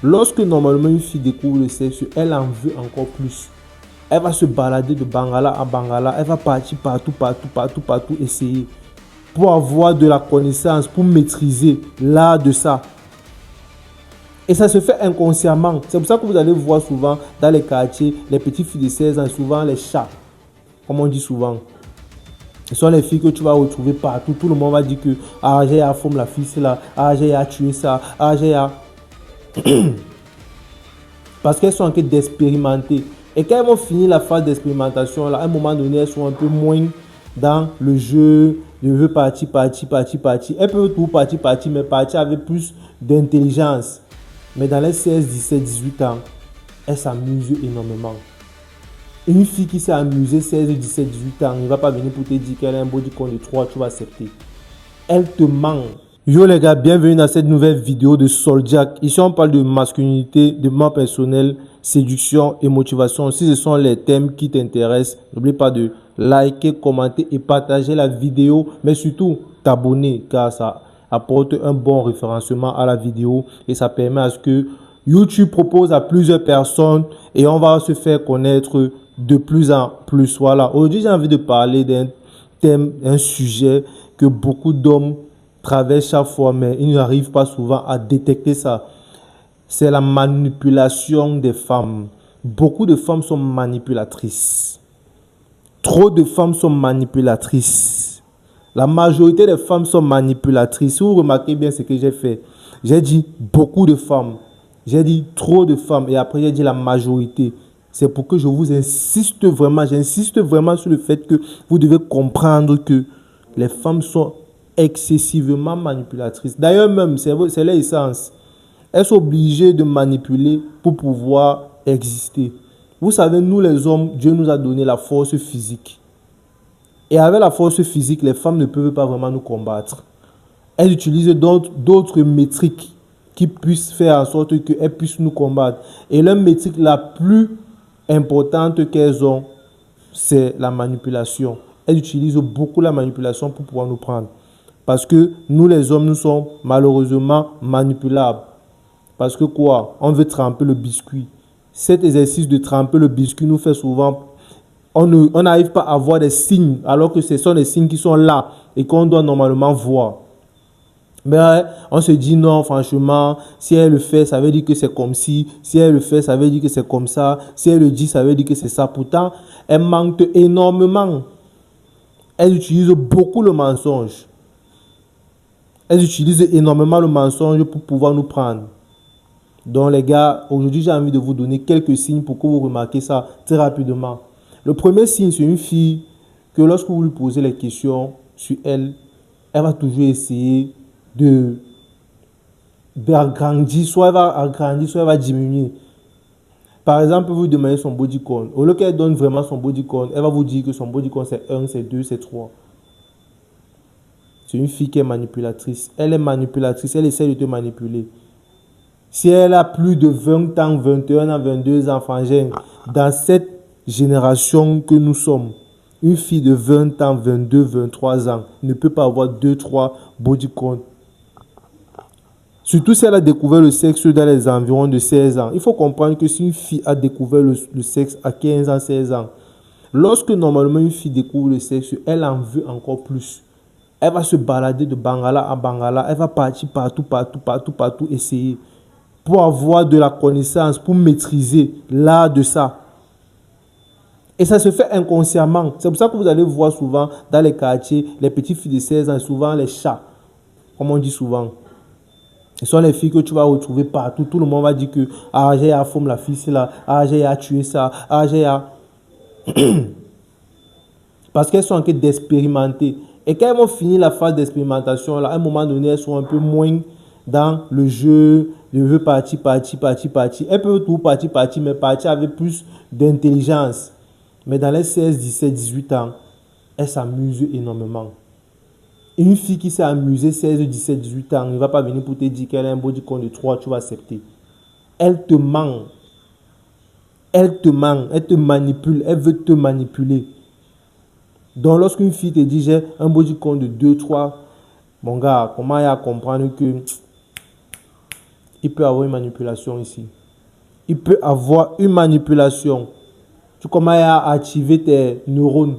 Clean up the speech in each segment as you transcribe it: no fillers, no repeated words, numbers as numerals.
Lorsque normalement une fille découvre le sexe, elle en veut encore plus. Elle va se balader de Bangala à Bangala, elle va partir partout, essayer pour avoir de la connaissance, pour maîtriser l'art de ça. Et ça se fait inconsciemment. C'est pour ça que vous allez voir souvent dans les quartiers, les petites filles de 16 ans, souvent les chats, comme on dit souvent. Ce sont les filles que tu vas retrouver partout. Tout le monde va dire que ah, j'ai à femme la fille, c'est là, ah, j'ai à tuer ça, ah, j'ai à. Parce qu'elles sont en train d'expérimenter. Et quand elles vont finir la phase d'expérimentation, là, à un moment donné, elles sont un peu moins dans le jeu, je veux partir. Elles peuvent tout partir, mais partir avec plus d'intelligence. Mais dans les 16, 17, 18 ans, elles s'amusent énormément. Et une fille qui s'est amusée 16, 17, 18 ans, il ne va pas venir pour te dire qu'elle a un body count de 3, tu vas accepter. Elle te ment. Yo les gars, bienvenue dans cette nouvelle vidéo de Soldiac. Ici on parle de masculinité, de développement personnel, séduction et motivation. Si ce sont les thèmes qui t'intéressent, n'oublie pas de liker, commenter et partager la vidéo. Mais surtout, t'abonner car ça apporte un bon référencement à la vidéo et ça permet à ce que YouTube propose à plusieurs personnes et on va se faire connaître de plus en plus. Voilà, aujourd'hui j'ai envie de parler d'un thème, un sujet que beaucoup d'hommes traversent chaque fois, mais ils n'arrivent pas souvent à détecter ça. C'est la manipulation des femmes. Beaucoup de femmes sont manipulatrices. Trop de femmes sont manipulatrices. La majorité des femmes sont manipulatrices. Si vous remarquez bien ce que j'ai fait, j'ai dit beaucoup de femmes. J'ai dit trop de femmes et après j'ai dit la majorité. C'est pour que je vous insiste vraiment, j'insiste vraiment sur le fait que vous devez comprendre que les femmes sont excessivement manipulatrices. D'ailleurs même, c'est leur essence. Elles sont obligées de manipuler pour pouvoir exister. Vous savez, nous les hommes, Dieu nous a donné la force physique. Et avec la force physique, les femmes ne peuvent pas vraiment nous combattre. Elles utilisent d'autres métriques qui puissent faire en sorte qu'elles puissent nous combattre. Et la métrique la plus importante qu'elles ont, c'est la manipulation. Elles utilisent beaucoup la manipulation pour pouvoir nous prendre. Parce que nous les hommes, nous sommes malheureusement manipulables. Parce que quoi? On veut tremper le biscuit. Cet exercice de tremper le biscuit nous fait souvent... On n'arrive pas à voir des signes, alors que ce sont des signes qui sont là et qu'on doit normalement voir. Mais on se dit non, franchement, si elle le fait, ça veut dire que c'est comme si. Si elle le fait, ça veut dire que c'est comme ça. Si elle le dit, ça veut dire que c'est ça. Pourtant, elle ment énormément. Elle utilise beaucoup le mensonge. Elle utilise énormément le mensonge pour pouvoir nous prendre. Donc les gars, aujourd'hui j'ai envie de vous donner quelques signes pour que vous remarquez ça très rapidement. Le premier signe, c'est une fille que lorsque vous lui posez les questions sur elle, elle va toujours essayer d'agrandir, soit elle va agrandir, soit elle va diminuer. Par exemple, vous lui demandez son body count. Au lieu qu'elle donne vraiment son body count, elle va vous dire que son body count c'est 1, c'est 2, c'est 3. C'est une fille qui est manipulatrice. Elle est manipulatrice, elle essaie de te manipuler. Si elle a plus de 20 ans, 21 ans, 22 ans, frangin, dans cette génération que nous sommes, une fille de 20 ans, 22, 23 ans ne peut pas avoir 2, 3 body count. Surtout si elle a découvert le sexe dans les environs de 16 ans. Il faut comprendre que si une fille a découvert le sexe à 15 ans, 16 ans, lorsque normalement une fille découvre le sexe, elle en veut encore plus. Elle va se balader de Bangala à Bangala, elle va partir partout, essayer pour avoir de la connaissance, pour maîtriser l'art de ça. Et ça se fait inconsciemment. C'est pour ça que vous allez voir souvent dans les quartiers, les petites filles de 16 ans, souvent les chats, comme on dit souvent. Ce sont les filles que tu vas retrouver partout. Tout le monde va dire que ah, j'ai à femme la fille, c'est là, ah, j'ai à tuer ça, ah, j'ai à... Parce qu'elles sont en train d'expérimenter. Et quand elles vont finir la phase d'expérimentation, là, à un moment donné, elles sont un peu moins dans le jeu, je veux partir. Elles peuvent tout partir, mais partir avec plus d'intelligence. Mais dans les 16, 17, 18 ans, elles s'amusent énormément. Et une fille qui s'est amusée 16, 17, 18 ans, il ne va pas venir pour te dire qu'elle a un body count de 3, tu vas accepter. Elle te ment. Elle te manipule, elle veut te manipuler. Donc lorsqu'une fille te dit j'ai un body count de 2, 3, mon gars, comment il y a à comprendre que il peut avoir une manipulation ici. Il peut avoir une manipulation. Tu commences à activer tes neurones.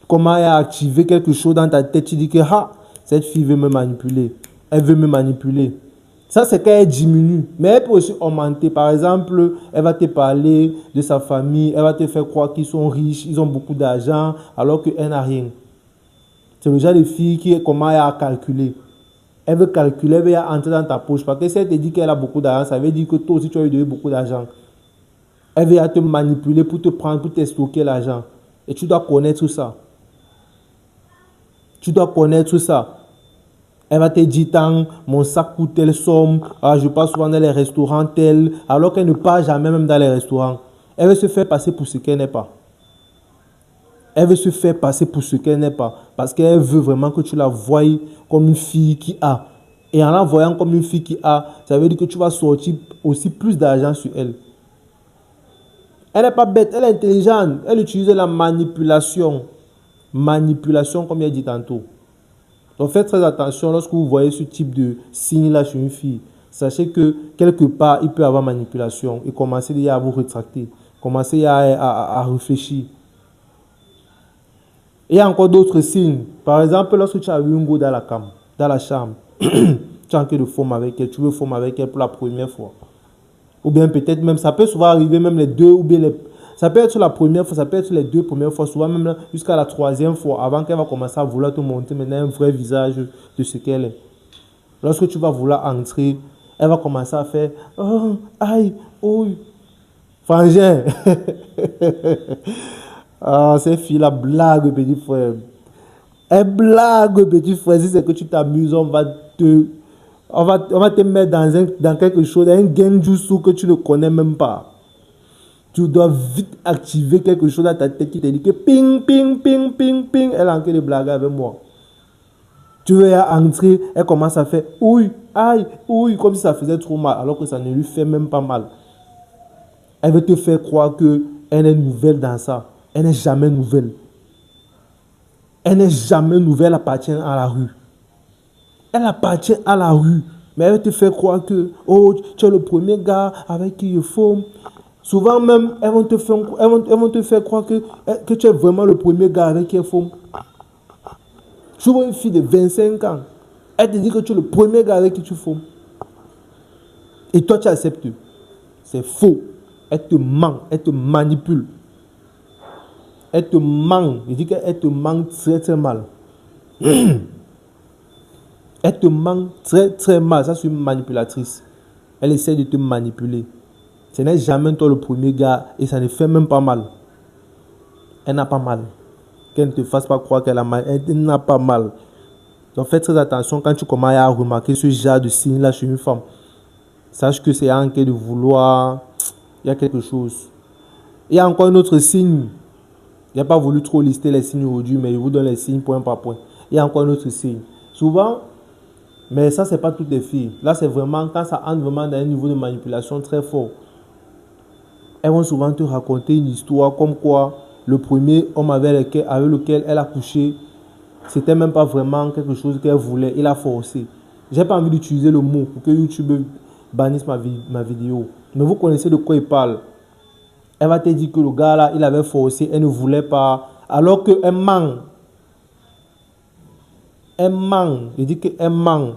Tu commences à activer quelque chose dans ta tête. Tu dis que cette fille veut me manipuler. Elle veut me manipuler. Ça, c'est quand elle diminue. Mais elle peut aussi augmenter. Par exemple, elle va te parler de sa famille. Elle va te faire croire qu'ils sont riches, ils ont beaucoup d'argent, alors qu'elle n'a rien. C'est le genre de fille qui commence à calculer. Elle veut calculer, elle veut entrer dans ta poche. Parce que si elle te dit qu'elle a beaucoup d'argent, ça veut dire que toi aussi, tu as eu beaucoup d'argent. Elle veut te manipuler pour te prendre, pour te stocker l'argent. Et tu dois connaître ça. Tu dois connaître ça. Elle va te dire, tant, mon sac coûte telle somme, je passe souvent dans les restaurants tel, alors qu'elle ne part jamais même dans les restaurants. Elle veut se faire passer pour ce qu'elle n'est pas. Elle veut se faire passer pour ce qu'elle n'est pas. Parce qu'elle veut vraiment que tu la voies comme une fille qui a. Et en la voyant comme une fille qui a, ça veut dire que tu vas sortir aussi plus d'argent sur elle. Elle n'est pas bête, elle est intelligente. Elle utilise la manipulation. Manipulation, comme il dit tantôt. Donc faites très attention lorsque vous voyez ce type de signe-là chez une fille. Sachez que quelque part, il peut y avoir manipulation. Et commencez déjà à vous rétracter. Commencez à réfléchir. Il y a encore d'autres signes. Par exemple, lorsque tu as vu un go dans la chambre, tu as envie de former avec elle, tu veux former avec elle pour la première fois. Ou bien peut-être même, ça peut souvent arriver même les deux, ou bien ça peut être la première fois, ça peut être les deux premières fois, souvent même jusqu'à la troisième fois, avant qu'elle va commencer à vouloir te montrer maintenant un vrai visage de ce qu'elle est. Lorsque tu vas vouloir entrer, elle va commencer à faire « Oh, aïe, oh, frangin !» Ah, cette fille-là blague, petit frère. Elle blague, petit frère. Si c'est que tu t'amuses, on va te mettre dans quelque chose, un genjutsu que tu ne connais même pas. Tu dois vite activer quelque chose dans ta tête qui te dit que ping, ping, ping, ping, ping. Elle est en train de blaguer avec moi. Tu veux entrer, elle commence à faire ouille, aïe, ouille, comme si ça faisait trop mal, alors que ça ne lui fait même pas mal. Elle veut te faire croire qu'elle est nouvelle dans ça. Elle n'est jamais nouvelle. Elle n'est jamais nouvelle, elle appartient à la rue. Elle appartient à la rue. Mais elle te fait croire que, oh, tu es le premier gars avec qui il faut. Souvent même, elles vont te faire croire que tu es vraiment le premier gars avec qui il faut. Souvent une fille de 25 ans, elle te dit que tu es le premier gars avec qui tu fous. Et toi, tu acceptes. C'est faux. Elle te ment, elle te manipule. Elle te ment. Je dis qu'elle te ment très très mal. Elle te ment très très mal. Ça, c'est une manipulatrice. Elle essaie de te manipuler. Ce n'est jamais toi le premier gars et ça ne fait même pas mal. Elle n'a pas mal. Qu'elle ne te fasse pas croire qu'elle a mal. Elle n'a pas mal. Donc fais très attention quand tu commences à remarquer ce genre de signe-là chez une femme. Sache que c'est en train de vouloir. Il y a quelque chose. Il y a encore un autre signe. Je n'ai pas voulu trop lister les signes aujourd'hui, mais je vous donne les signes point par point. Il y a encore un autre signe. Souvent, mais ça, ce n'est pas toutes les filles. Là, c'est vraiment quand ça entre vraiment dans un niveau de manipulation très fort. Elles vont souvent te raconter une histoire comme quoi le premier homme avec lequel elle a couché, c'était même pas vraiment quelque chose qu'elle voulait. Il a forcé. J'ai pas envie d'utiliser le mot pour que YouTube bannisse ma vidéo. Mais vous connaissez de quoi il parle. Elle va te dire que le gars là, il avait forcé, elle ne voulait pas. Alors qu'elle ment. Elle ment. Il dit qu'elle ment.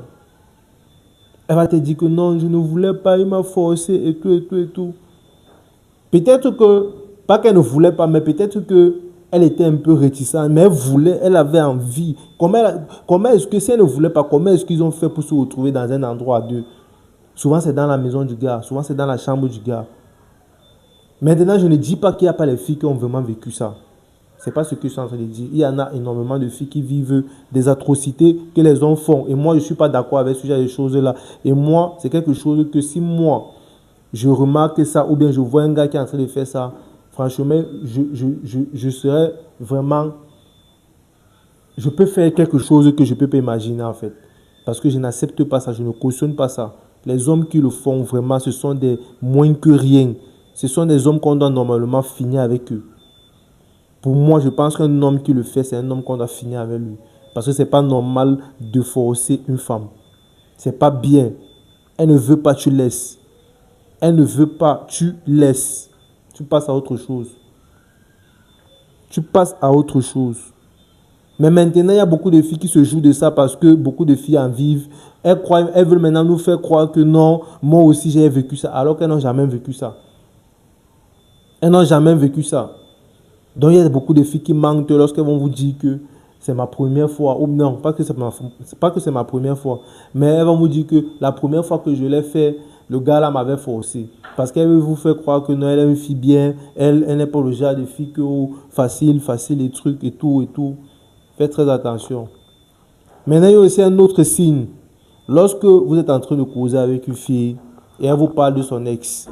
Elle va te dire que non, je ne voulais pas, il m'a forcé et tout, et tout, et tout. Peut-être que, pas qu'elle ne voulait pas, mais peut-être qu'elle était un peu réticente, mais elle voulait, elle avait envie. Comment est-ce que si elle ne voulait pas, comment est-ce qu'ils ont fait pour se retrouver dans un endroit à deux? Souvent c'est dans la maison du gars, souvent c'est dans la chambre du gars. Maintenant, je ne dis pas qu'il n'y a pas les filles qui ont vraiment vécu ça. Ce n'est pas ce que je suis en train de dire. Il y en a énormément de filles qui vivent des atrocités que les hommes font. Et moi, je ne suis pas d'accord avec ce genre de choses-là. Et moi, c'est quelque chose que si moi, je remarque ça, ou bien je vois un gars qui est en train de faire ça, franchement, je serais vraiment... Je peux faire quelque chose que je ne peux pas imaginer en fait. Parce que je n'accepte pas ça, je ne cautionne pas ça. Les hommes qui le font vraiment, ce sont des moins que rien. Ce sont des hommes qu'on doit normalement finir avec eux. Pour moi, je pense qu'un homme qui le fait, c'est un homme qu'on doit finir avec lui. Parce que ce n'est pas normal de forcer une femme. Ce n'est pas bien. Elle ne veut pas, tu laisses. Elle ne veut pas, tu laisses. Tu passes à autre chose. Tu passes à autre chose. Mais maintenant, il y a beaucoup de filles qui se jouent de ça parce que beaucoup de filles en vivent. Elles veulent maintenant nous faire croire que non, moi aussi j'ai vécu ça, alors qu'elles n'ont jamais vécu ça. Elles n'ont jamais vécu ça. Donc il y a beaucoup de filles qui mentent lorsqu'elles vont vous dire que c'est ma première fois. Ou non, pas que c'est ma première fois. Mais elles vont vous dire que la première fois que je l'ai fait, le gars là m'avait forcé. Parce qu'elle veut vous faire croire que non, elle est une fille bien. Elle n'est pas le genre de fille que facile les trucs et tout et tout. Faites très attention. Maintenant, il y a aussi un autre signe. Lorsque vous êtes en train de causer avec une fille et elle vous parle de son ex,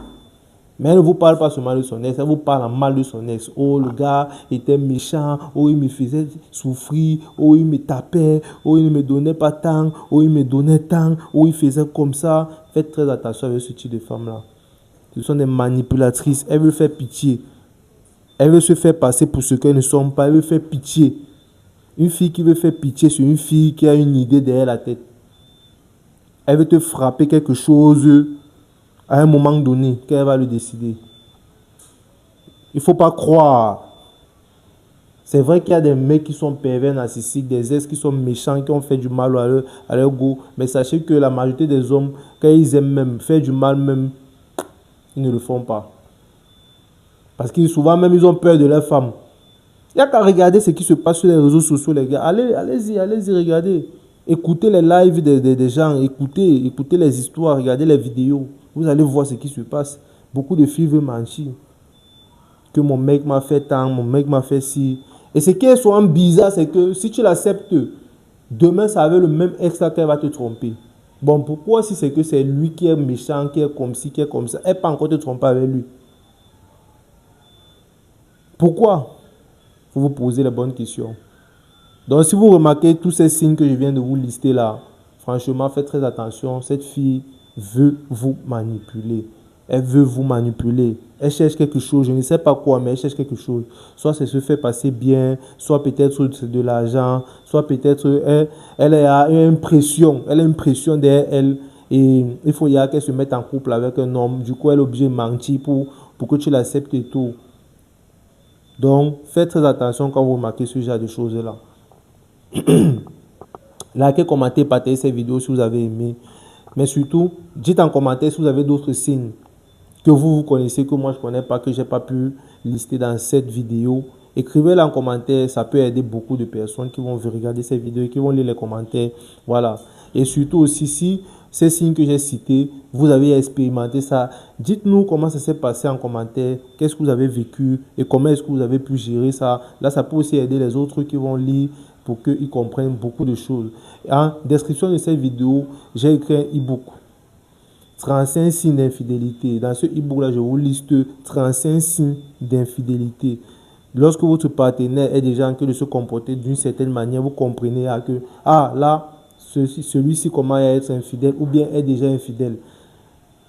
mais elle ne vous parle pas seulement de son ex, elle vous parle en mal de son ex. Oh, le gars était méchant, oh, il me faisait souffrir, oh, il me tapait, oh, il ne me donnait pas tant, oh, il me donnait tant, oh, il faisait comme ça. Faites très attention avec ce type de femmes-là. Ce sont des manipulatrices. Elles veulent faire pitié. Elles veulent se faire passer pour ce qu'elles ne sont pas. Elles veulent faire pitié. Une fille qui veut faire pitié sur une fille qui a une idée derrière la tête. Elle veut te frapper quelque chose à un moment donné qu'elle va le décider. Il ne faut pas croire. C'est vrai qu'il y a des mecs qui sont pervers, narcissiques, des ex qui sont méchants, qui ont fait du mal à leur goût. Mais sachez que la majorité des hommes, quand ils aiment même faire du mal même, ils ne le font pas. Parce que souvent même, ils ont peur de leur femme. Il n'y a qu'à regarder ce qui se passe sur les réseaux sociaux, les gars. Allez-y, regardez. Écoutez les lives des gens, écoutez les histoires, regardez les vidéos. Vous allez voir ce qui se passe. Beaucoup de filles veulent mentir. Que mon mec m'a fait tant, mon mec m'a fait ci. Et ce qui est souvent bizarre, c'est que si tu l'acceptes, demain, ça avec le même ex qu'elle va te tromper. Bon, pourquoi si c'est que c'est lui qui est méchant, qui est comme ci, qui est comme ça, elle peut encore te tromper avec lui? Pourquoi? Il faut vous poser les bonnes questions. Donc, si vous remarquez tous ces signes que je viens de vous lister là, franchement, faites très attention. Cette fille veut vous manipuler. Elle veut vous manipuler. Elle cherche quelque chose. Je ne sais pas quoi, mais elle cherche quelque chose. Soit c'est se fait passer bien, soit peut-être de l'argent, soit peut-être elle a une pression. Elle a une pression derrière elle. Et il faut qu'elle se mette en couple avec un homme. Du coup, elle est obligée de mentir pour que tu l'acceptes et tout. Donc, faites très attention quand vous remarquez ce genre de choses-là. Likez, commentez, partagez cette vidéo si vous avez aimé. Mais surtout, dites en commentaire si vous avez d'autres signes que vous connaissez, que moi je ne connais pas, que je n'ai pas pu lister dans cette vidéo. Écrivez-le en commentaire, ça peut aider beaucoup de personnes qui vont regarder cette vidéo et qui vont lire les commentaires. Voilà. Et surtout aussi, si ces signes que j'ai cités, vous avez expérimenté ça, dites-nous comment ça s'est passé en commentaire, qu'est-ce que vous avez vécu et comment est-ce que vous avez pu gérer ça. Là, ça peut aussi aider les autres qui vont lire pour qu'ils comprennent beaucoup de choses. En description de cette vidéo, j'ai écrit un e-book. 35 signes d'infidélité. Dans ce e-book-là, je vous liste 35 signes d'infidélité. Lorsque votre partenaire est déjà en train de se comporter d'une certaine manière, vous comprenez que, là, celui-ci commence à être infidèle ou bien est déjà infidèle.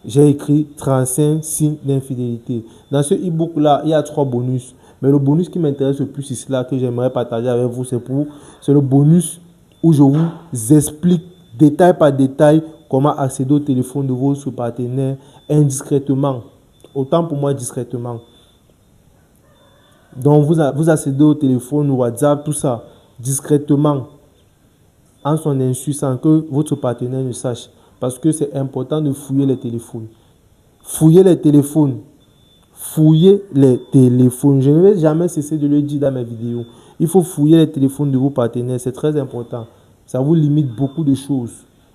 J'ai écrit 35 signes d'infidélité. Dans ce e-book-là, il y a 3 bonus. Mais le bonus qui m'intéresse le plus ici, là, que j'aimerais partager avec vous, c'est le bonus où je vous explique détail par détail comment accéder au téléphone de votre partenaire indiscrètement. Autant pour moi, discrètement. Donc, vous accédez au téléphone, au WhatsApp, tout ça, discrètement, en son insu, sans que votre partenaire ne sache. Parce que c'est important de fouiller les téléphones. Fouiller les téléphones. Fouiller les téléphones. Je ne vais jamais cesser de le dire dans mes vidéos. Il faut fouiller les téléphones de vos partenaires. C'est très important. Ça vous limite beaucoup de choses.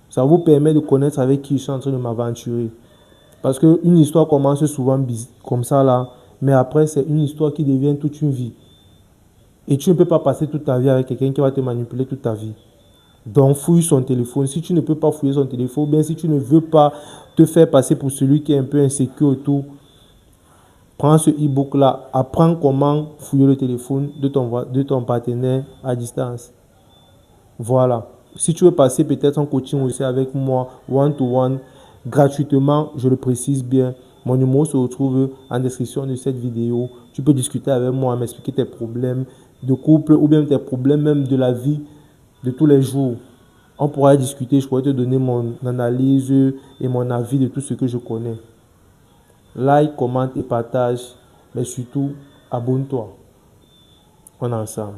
Ça vous permet de connaître avec qui je suis en train de m'aventurer. Parce qu'une histoire commence souvent comme ça là. Mais après, c'est une histoire qui devient toute une vie. Et tu ne peux pas passer toute ta vie avec quelqu'un qui va te manipuler toute ta vie. Donc, fouille son téléphone. Si tu ne peux pas fouiller son téléphone, ou bien si tu ne veux pas te faire passer pour celui qui est un peu insécure et tout, prends ce e-book-là. Apprends comment fouiller le téléphone de ton partenaire à distance. Voilà. Si tu veux passer peut-être en coaching aussi avec moi, one-to-one, gratuitement, je le précise bien. Mon numéro se retrouve en description de cette vidéo. Tu peux discuter avec moi, m'expliquer tes problèmes de couple ou bien tes problèmes même de la vie de tous les jours. On pourra discuter, je pourrais te donner mon analyse et mon avis de tout ce que je connais. Like, commente et partage, mais surtout, abonne-toi. On est ensemble.